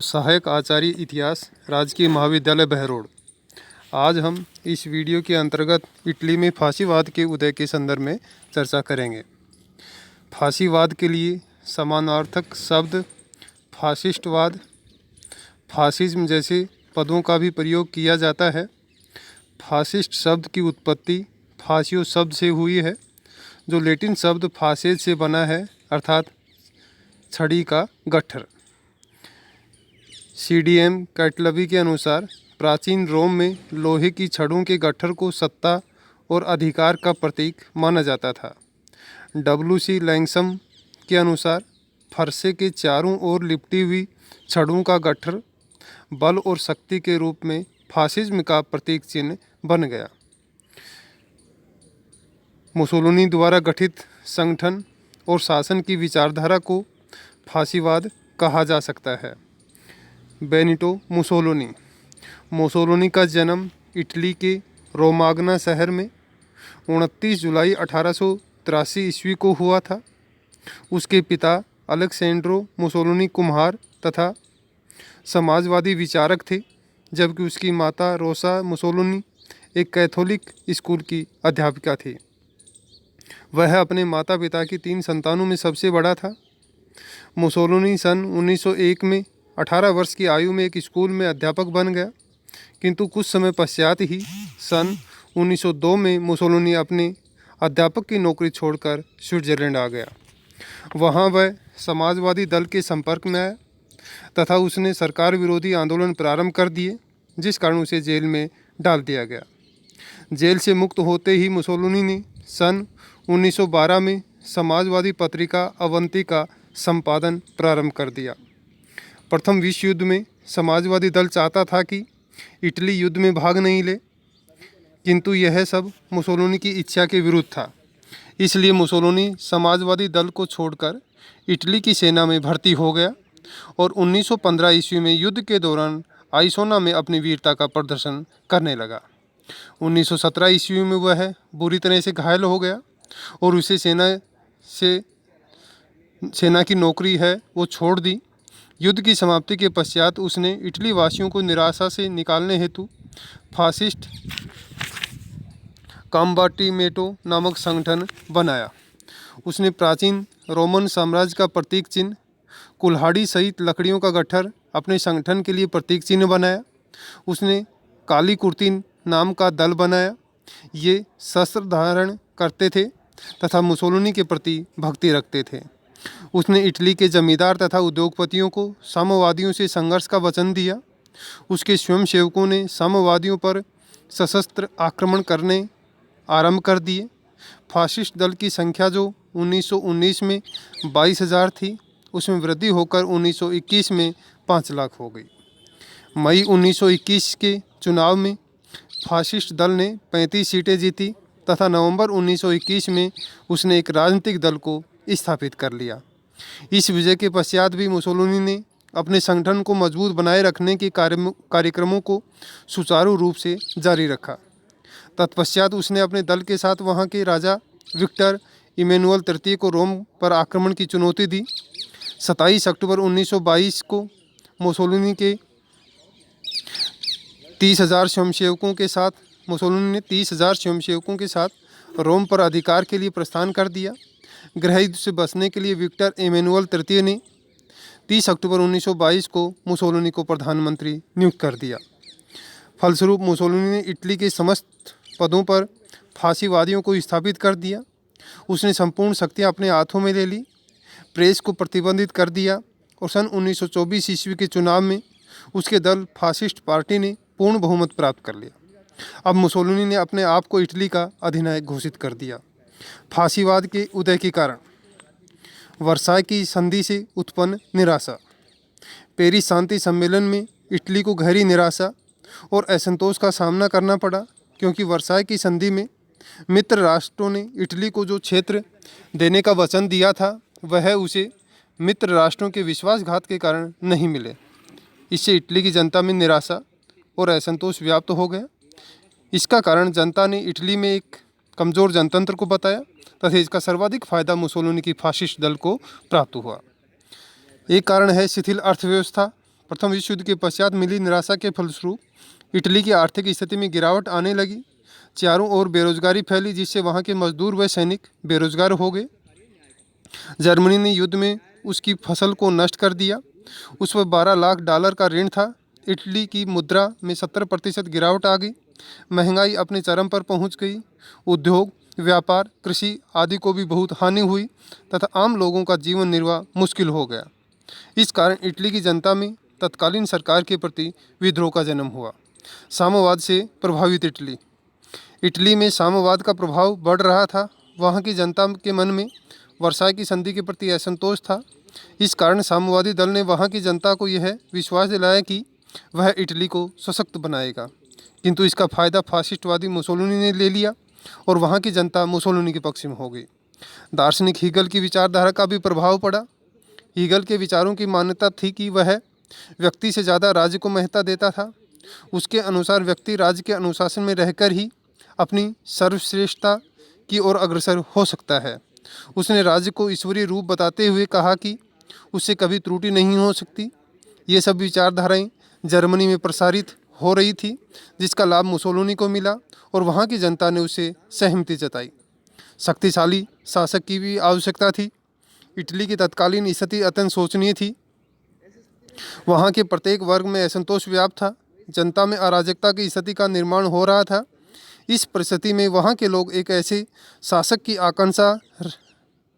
सहायक आचार्य इतिहास, राजकीय महाविद्यालय बहरोड। आज हम इस वीडियो के अंतर्गत इटली में फासीवाद के उदय के संदर्भ में चर्चा करेंगे। फासीवाद के लिए समानार्थक शब्द फासिस्टवाद, फासिज्म जैसे पदों का भी प्रयोग किया जाता है। फासिस्ट शब्द की उत्पत्ति फासियो शब्द से हुई है, जो लैटिन शब्द फासेज से बना है, अर्थात छड़ी का गट्ठर। CDM कैटलबी के अनुसार प्राचीन रोम में लोहे की छड़ों के गट्ठर को सत्ता और अधिकार का प्रतीक माना जाता था। WC लैंगसम के अनुसार फरसे के चारों ओर लिपटी हुई छड़ों का गट्ठर बल और शक्ति के रूप में फासिज्म का प्रतीक चिन्ह बन गया। मुसोलिनी द्वारा गठित संगठन और शासन की विचारधारा को फासीवाद कहा जा सकता है। Benito Mussolini. मुसोलिनी का जन्म इटली के रोमागना शहर में 29 जुलाई 1883 ईस्वी को हुआ था। उसके पिता अलेक्सेंड्रो मुसोलिनी कुम्हार तथा समाजवादी विचारक थे, जबकि उसकी माता रोसा मुसोलिनी एक कैथोलिक स्कूल की अध्यापिका थी। वह अपने माता पिता की 3 संतानों में सबसे बड़ा था। मुसोलिनी सन 1901 में 18 वर्ष की आयु में एक स्कूल में अध्यापक बन गया, किंतु कुछ समय पश्चात ही सन 1902 में मुसोलिनी अपने अध्यापक की नौकरी छोड़कर स्विट्जरलैंड आ गया। वहां वह समाजवादी दल के संपर्क में आया तथा उसने सरकार विरोधी आंदोलन प्रारंभ कर दिए, जिस कारण उसे जेल में डाल दिया गया। जेल से मुक्त होते ही मुसोलिनी ने सन 1912 में समाजवादी पत्रिका अवंती का संपादन प्रारंभ कर दिया। प्रथम विश्व युद्ध में समाजवादी दल चाहता था कि इटली युद्ध में भाग नहीं ले, किंतु यह सब मुसोलिनी की इच्छा के विरुद्ध था। इसलिए मुसोलिनी समाजवादी दल को छोड़कर इटली की सेना में भर्ती हो गया और 1915 ईस्वी में युद्ध के दौरान आइसोना में अपनी वीरता का प्रदर्शन करने लगा। 1917 ईस्वी में वह बुरी तरह से घायल हो गया और उसे सेना की नौकरी है वो छोड़ दी। युद्ध की समाप्ति के पश्चात उसने इटली वासियों को निराशा से निकालने हेतु फासिस्ट कॉम्बाटिमेंटो नामक संगठन बनाया। उसने प्राचीन रोमन साम्राज्य का प्रतीक चिन्ह कुल्हाड़ी सहित लकड़ियों का गट्ठर अपने संगठन के लिए प्रतीक चिन्ह बनाया। उसने काली कुर्ती नाम का दल बनाया। ये शस्त्र धारण करते थे तथा मुसोलिनी के प्रति भक्ति रखते थे। उसने इटली के जमींदार तथा उद्योगपतियों को साम्यवादियों से संघर्ष का वचन दिया। उसके स्वयंसेवकों ने साम्यवादियों पर सशस्त्र आक्रमण करने आरंभ कर दिए। फासिस्ट दल की संख्या जो 1919 में 22,000 थी, उसमें वृद्धि होकर 1921 में 5 लाख हो गई। मई 1921 के चुनाव में फासिस्ट दल ने 35 सीटें जीती तथा नवंबर 1921 में उसने एक राजनीतिक दल को स्थापित कर लिया। इस विजय के पश्चात भी मुसोलिनी ने अपने संगठन को मजबूत बनाए रखने के कार्यक्रमों को सुचारू रूप से जारी रखा। तत्पश्चात उसने अपने दल के साथ वहां के राजा विक्टर इमैनुअल तृतीय को रोम पर आक्रमण की चुनौती दी। 27 अक्टूबर 1922 को मुसोलिनी के 30,000 स्वयंसेवकों के साथ रोम पर अधिकार के लिए प्रस्थान कर दिया। गृह युद्ध से बचने के लिए विक्टर इमैनुअल तृतीय ने 30 अक्टूबर 1922 को मुसोलिनी को प्रधानमंत्री नियुक्त कर दिया। फलस्वरूप मुसोलिनी ने इटली के समस्त पदों पर फासीवादियों को स्थापित कर दिया। उसने संपूर्ण शक्तियां अपने हाथों में ले ली, प्रेस को प्रतिबंधित कर दिया और सन 1924 ईस्वी के चुनाव में उसके दल फासिस्ट पार्टी ने पूर्ण बहुमत प्राप्त कर लिया। अब मुसोलिनी ने अपने आप को इटली का अधिनायक घोषित कर दिया। फासीवाद के उदय के कारण वर्साय की संधि से उत्पन्न निराशा। पेरिस शांति सम्मेलन में इटली को गहरी निराशा और असंतोष का सामना करना पड़ा, क्योंकि वर्साय की संधि में मित्र राष्ट्रों ने इटली को जो क्षेत्र देने का वचन दिया था, वह उसे मित्र राष्ट्रों के विश्वासघात के कारण नहीं मिले। इससे इटली की जनता में निराशा और असंतोष व्याप्त हो गया। इसका कारण जनता ने इटली में एक कमज़ोर जनतंत्र को बताया तथा इसका सर्वाधिक फायदा मुसोलिनी की फासिस्ट दल को प्राप्त हुआ। एक कारण है शिथिल अर्थव्यवस्था। प्रथम विश्व युद्ध के पश्चात मिली निराशा के फलस्वरूप इटली की आर्थिक स्थिति में गिरावट आने लगी। चारों ओर बेरोजगारी फैली, जिससे वहाँ के मजदूर व सैनिक बेरोजगार हो गए। जर्मनी ने युद्ध में उसकी फसल को नष्ट कर दिया। उस पर $12 लाख का ऋण था। इटली की मुद्रा में 70% गिरावट आ गई। महंगाई अपने चरम पर पहुंच गई। उद्योग, व्यापार, कृषि आदि को भी बहुत हानि हुई तथा आम लोगों का जीवन निर्वाह मुश्किल हो गया। इस कारण इटली की जनता में तत्कालीन सरकार के प्रति विद्रोह का जन्म हुआ। साम्यवाद से प्रभावित इटली। इटली में साम्यवाद का प्रभाव बढ़ रहा था। वहाँ की जनता के मन में वर्साई की संधि के प्रति असंतोष था। इस कारण साम्यवादी दल ने वहाँ की जनता को यह विश्वास दिलाया कि वह इटली को सशक्त बनाएगा, किंतु इसका फायदा फासिस्टवादी मुसोलिनी ने ले लिया और वहाँ की जनता मुसोलिनी के पक्ष में हो गई। दार्शनिक हीगल की विचारधारा का भी प्रभाव पड़ा। हीगल के विचारों की मान्यता थी कि वह व्यक्ति से ज़्यादा राज्य को महत्ता देता था। उसके अनुसार व्यक्ति राज्य के अनुशासन में रहकर ही अपनी सर्वश्रेष्ठता की ओर अग्रसर हो सकता है। उसने राज्य को ईश्वरीय रूप बताते हुए कहा कि उससे कभी त्रुटि नहीं हो सकती। ये सब विचारधाराएं जर्मनी में प्रसारित हो रही थी, जिसका लाभ मुसोलिनी को मिला और वहाँ की जनता ने उससे सहमति जताई। शक्तिशाली शासक की भी आवश्यकता थी। इटली की तत्कालीन स्थिति अत्यंत शोचनीय थी। वहाँ के प्रत्येक वर्ग में असंतोष व्याप्त था। जनता में अराजकता की स्थिति का निर्माण हो रहा था। इस परिस्थिति में वहाँ के लोग एक ऐसे शासक की आकांक्षा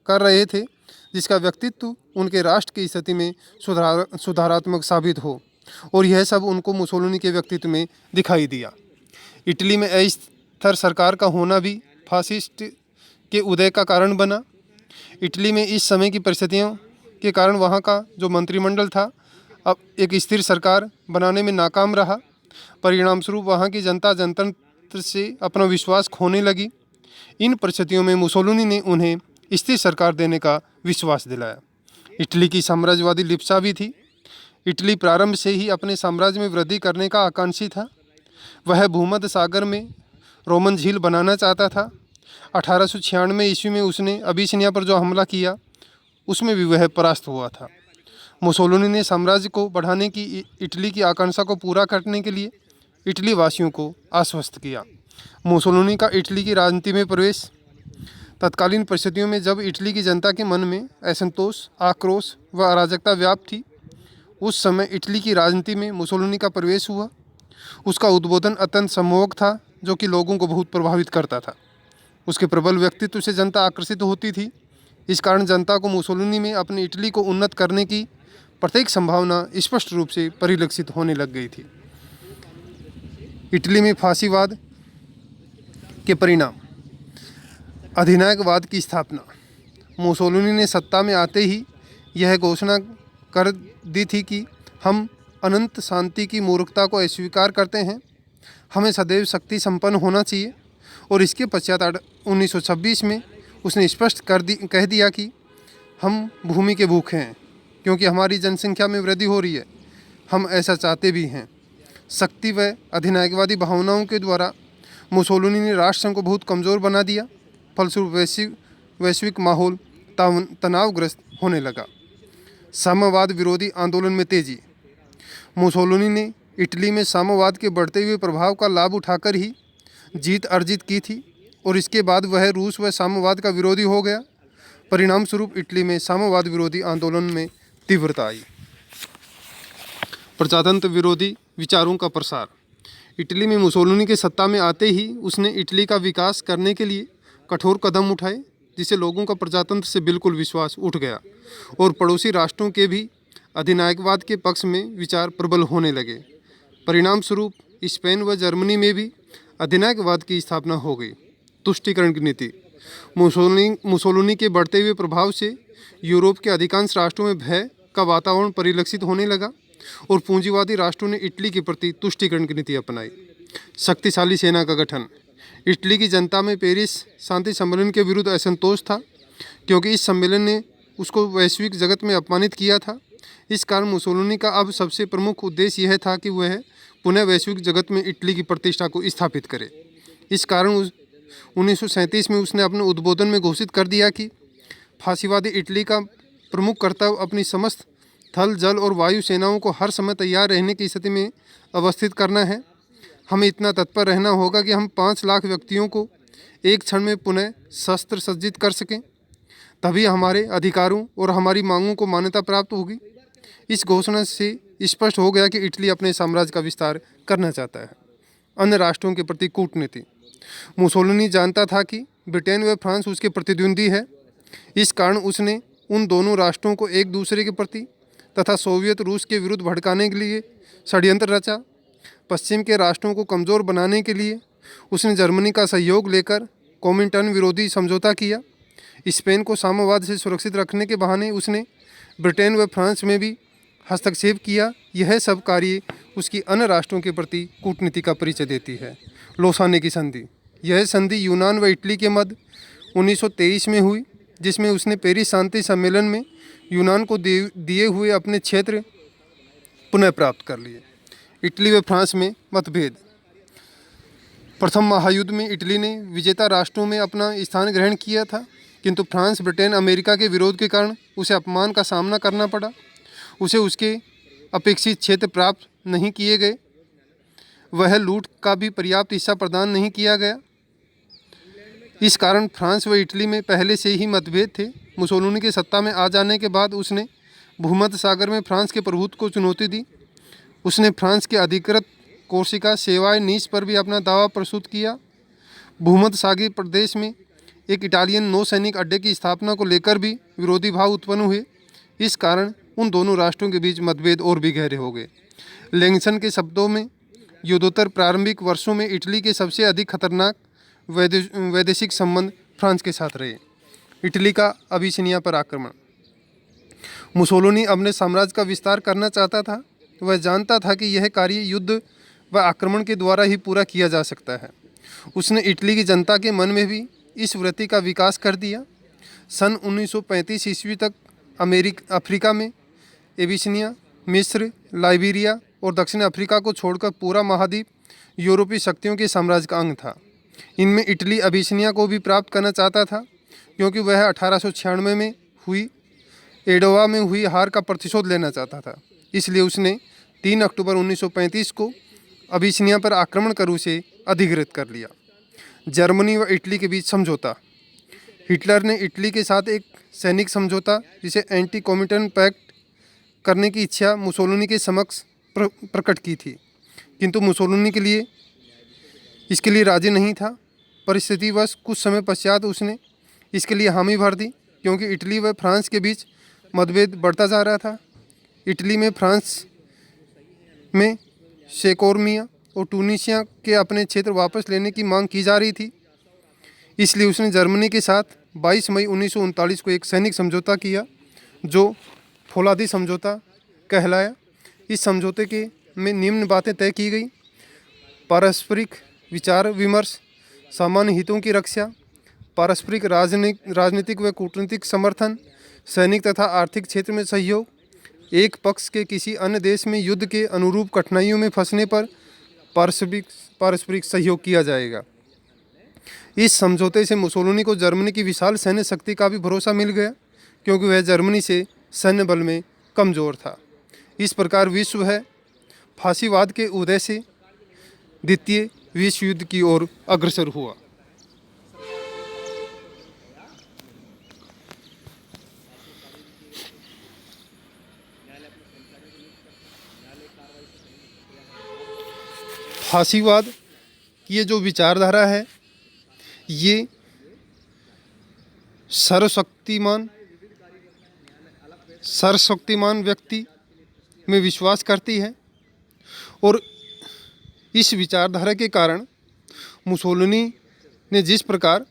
कर रहे थे जिसका व्यक्तित्व उनके राष्ट्र की स्थिति में सुधारात्मक साबित हो, और यह सब उनको मुसोलिनी के व्यक्तित्व में दिखाई दिया। इटली में अस्थिर सरकार का होना भी फासिस्ट के उदय का कारण बना। इटली में इस समय की परिस्थितियों के कारण वहाँ का जो मंत्रिमंडल था अब एक स्थिर सरकार बनाने में नाकाम रहा। परिणामस्वरूप वहाँ की जनता जनतंत्र से अपना विश्वास खोने लगी। इन परिस्थितियों में मुसोलिनी ने उन्हें स्थिर सरकार देने का विश्वास दिलाया। इटली की साम्राज्यवादी लिप्सा भी थी। इटली प्रारंभ से ही अपने साम्राज्य में वृद्धि करने का आकांक्षी था। वह भूमध्य सागर में रोमन झील बनाना चाहता था। 1896 ईस्वी में उसने अबिसिनिया पर जो हमला किया उसमें भी वह परास्त हुआ था। मुसोलिनी ने साम्राज्य को बढ़ाने की इटली की आकांक्षा को पूरा करने के लिए इटली वासियों को आश्वस्त किया। मुसोलिनी का इटली की राजनीति में प्रवेश। तत्कालीन परिस्थितियों में जब इटली की जनता के मन में असंतोष, आक्रोश व अराजकता व्याप्त थी, उस समय इटली की राजनीति में मुसोलिनी का प्रवेश हुआ। उसका उद्बोधन अत्यंत सम्मोहक था, जो कि लोगों को बहुत प्रभावित करता था। उसके प्रबल व्यक्तित्व से जनता आकर्षित होती थी। इस कारण जनता को मुसोलिनी में अपनी इटली को उन्नत करने की प्रत्येक संभावना स्पष्ट रूप से परिलक्षित होने लग गई थी। इटली में फासीवाद के परिणाम। अधिनायकवाद की स्थापना। मुसोलिनी ने सत्ता में आते ही यह घोषणा कर दी थी कि हम अनंत शांति की मूर्खता को अस्वीकार करते हैं। हमें सदैव शक्ति संपन्न होना चाहिए। और इसके पश्चात 1926 में उसने स्पष्ट कह दिया कि हम भूमि के भूखे हैं, क्योंकि हमारी जनसंख्या में वृद्धि हो रही है। हम ऐसा चाहते भी हैं। शक्ति व अधिनायकवादी भावनाओं के द्वारा मुसोलिनी ने राष्ट्र संघ को बहुत कमज़ोर बना दिया। फलस्वरूप वैश्विक माहौल तनावग्रस्त होने लगा। साम्यवाद विरोधी आंदोलन में तेजी। मुसोलिनी ने इटली में साम्यवाद के बढ़ते हुए प्रभाव का लाभ उठाकर ही जीत अर्जित की थी, और इसके बाद वह रूस व साम्यवाद का विरोधी हो गया। परिणाम स्वरूप इटली में साम्यवाद विरोधी आंदोलन में तीव्रता आई। प्रजातंत्र विरोधी विचारों का प्रसार। इटली में मुसोलिनी के सत्ता में आते ही उसने इटली का विकास करने के लिए कठोर कदम उठाए, जिससे लोगों का प्रजातंत्र से बिल्कुल विश्वास उठ गया और पड़ोसी राष्ट्रों के भी अधिनायकवाद के पक्ष में विचार प्रबल होने लगे। परिणाम स्वरूप स्पेन व जर्मनी में भी अधिनायकवाद की स्थापना हो गई। तुष्टीकरण की नीति। मुसोलिनी के बढ़ते हुए प्रभाव से यूरोप के अधिकांश राष्ट्रों में भय का वातावरण परिलक्षित होने लगा और पूंजीवादी राष्ट्रों ने इटली के प्रति तुष्टीकरण की नीति अपनाई। शक्तिशाली सेना का गठन। इटली की जनता में पेरिस शांति सम्मेलन के विरुद्ध असंतोष था, क्योंकि इस सम्मेलन ने उसको वैश्विक जगत में अपमानित किया था। इस कारण मुसोलिनी का अब सबसे प्रमुख उद्देश्य यह था कि वह पुनः वैश्विक जगत में इटली की प्रतिष्ठा को स्थापित करे। इस कारण 1937 में उसने अपने उद्बोधन में घोषित कर दिया कि फासीवादी इटली का प्रमुख कर्तव्य अपनी समस्त थल, जल और वायु सेनाओं को हर समय तैयार रहने की स्थिति में अवस्थित करना है। हमें इतना तत्पर रहना होगा कि हम 5 लाख व्यक्तियों को एक क्षण में पुनः शस्त्र सज्जित कर सकें। तभी हमारे अधिकारों और हमारी मांगों को मान्यता प्राप्त होगी। इस घोषणा से स्पष्ट हो गया कि इटली अपने साम्राज्य का विस्तार करना चाहता है। अन्य राष्ट्रों के प्रति कूटनीति। मुसोलिनी जानता था कि ब्रिटेन व फ्रांस उसके प्रतिद्वंदी है। इस कारण उसने उन दोनों राष्ट्रों को एक दूसरे के प्रति तथा सोवियत रूस के विरुद्ध भड़काने के लिए षड्यंत्र रचा। पश्चिम के राष्ट्रों को कमज़ोर बनाने के लिए उसने जर्मनी का सहयोग लेकर कोमिंटर्न विरोधी समझौता किया। स्पेन को साम्यवाद से सुरक्षित रखने के बहाने उसने ब्रिटेन व फ्रांस में भी हस्तक्षेप किया। यह सब कार्य उसकी अन्य राष्ट्रों के प्रति कूटनीति का परिचय देती है। लोसाने की संधि। यह संधि यूनान व इटली के मध्य 1923 में हुई, जिसमें उसने पेरिस शांति सम्मेलन में यूनान को दिए हुए अपने क्षेत्र पुनः प्राप्त कर लिए। इटली व फ्रांस में मतभेद। प्रथम महायुद्ध में इटली ने विजेता राष्ट्रों में अपना स्थान ग्रहण किया था, किंतु फ्रांस, ब्रिटेन, अमेरिका के विरोध के कारण उसे अपमान का सामना करना पड़ा। उसे उसके अपेक्षित क्षेत्र प्राप्त नहीं किए गए। वह लूट का भी पर्याप्त हिस्सा प्रदान नहीं किया गया। इस कारण फ्रांस व इटली में पहले से ही मतभेद थे। मुसोलिनी के सत्ता में आ जाने के बाद उसने भूमध्य सागर में फ्रांस के प्रभुत्व को चुनौती दी। उसने फ्रांस के अधिकृत कोर्सिका, सेवाय, नीस पर भी अपना दावा प्रस्तुत किया। भूमध्य सागरीय प्रदेश में एक इटालियन नौसैनिक अड्डे की स्थापना को लेकर भी विरोधी भाव उत्पन्न हुए। इस कारण उन दोनों राष्ट्रों के बीच मतभेद और भी गहरे हो गए। लैंगसन के शब्दों में युद्धोत्तर प्रारंभिक वर्षों में इटली के सबसे अधिक खतरनाक वैदेशिक संबंध फ्रांस के साथ रहे। इटली का अबिसिनिया पर आक्रमण। मुसोलिनी अपने साम्राज्य का विस्तार करना चाहता था। वह जानता था कि यह कार्य युद्ध व आक्रमण के द्वारा ही पूरा किया जा सकता है। उसने इटली की जनता के मन में भी इस वृत्ति का विकास कर दिया। सन 1935 ईस्वी तक अफ्रीका में एबिसिनिया, मिस्र, लाइबेरिया और दक्षिण अफ्रीका को छोड़कर पूरा महाद्वीप यूरोपीय शक्तियों के साम्राज्य का अंग था। इनमें इटली अबिसिनिया को भी प्राप्त करना चाहता था, क्योंकि वह 1896 में हुई एडोवा में हुई हार का प्रतिशोध लेना चाहता था। इसलिए उसने 3 अक्टूबर 1935 को अबिसिनिया पर आक्रमण कर उसे अधिकृत कर लिया। जर्मनी व इटली के बीच समझौता। हिटलर ने इटली के साथ एक सैनिक समझौता, जिसे एंटी कोमिंटर्न पैक्ट करने की इच्छा मुसोलिनी के समक्ष प्रकट की थी, किंतु मुसोलिनी इसके लिए राजी नहीं था। परिस्थितिवश कुछ समय पश्चात उसने इसके लिए हामी भर दी, क्योंकि इटली व फ्रांस के बीच मतभेद बढ़ता जा रहा था। इटली में फ्रांस में सेकोर्मिया और टूनिशिया के अपने क्षेत्र वापस लेने की मांग की जा रही थी। इसलिए उसने जर्मनी के साथ 22 मई 1939 को एक सैनिक समझौता किया, जो फौलादी समझौता कहलाया। इस समझौते में निम्न बातें तय की गई: पारस्परिक विचार विमर्श, सामान्य हितों की रक्षा, पारस्परिक राजनीतिक व कूटनीतिक समर्थन, सैनिक तथा आर्थिक क्षेत्र में सहयोग, एक पक्ष के किसी अन्य देश में युद्ध के अनुरूप कठिनाइयों में फंसने पर पारस्परिक सहयोग किया जाएगा। इस समझौते से मुसोलिनी को जर्मनी की विशाल सैन्य शक्ति का भी भरोसा मिल गया, क्योंकि वह जर्मनी से सैन्य बल में कमज़ोर था। इस प्रकार विश्व है फासीवाद के उदय से द्वितीय विश्व युद्ध की ओर अग्रसर हुआ। फासीवाद की ये जो विचारधारा है, ये सर्वशक्तिमान व्यक्ति में विश्वास करती है, और इस विचारधारा के कारण मुसोलिनी ने जिस प्रकार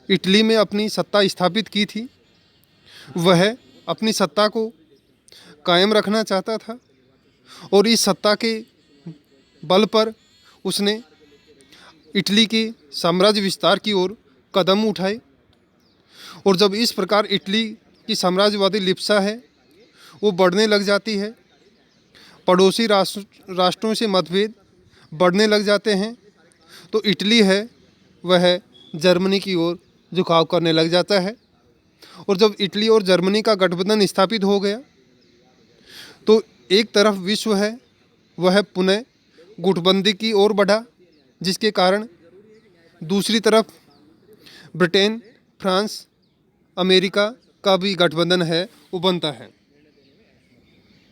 इटली में अपनी सत्ता स्थापित की थी, वह अपनी सत्ता को कायम रखना चाहता था, और इस सत्ता के बल पर उसने इटली के साम्राज्य विस्तार की ओर कदम उठाए। और जब इस प्रकार इटली की साम्राज्यवादी लिप्सा है वो बढ़ने लग जाती है, पड़ोसी राष्ट्रों से मतभेद बढ़ने लग जाते हैं, तो इटली है वह जर्मनी की ओर झुकाव करने लग जाता है। और जब इटली और जर्मनी का गठबंधन स्थापित हो गया, तो एक तरफ विश्व है वह पुनः गुटबंदी की ओर बढ़ा, जिसके कारण दूसरी तरफ ब्रिटेन, फ्रांस, अमेरिका का भी गठबंधन है वो बनता है।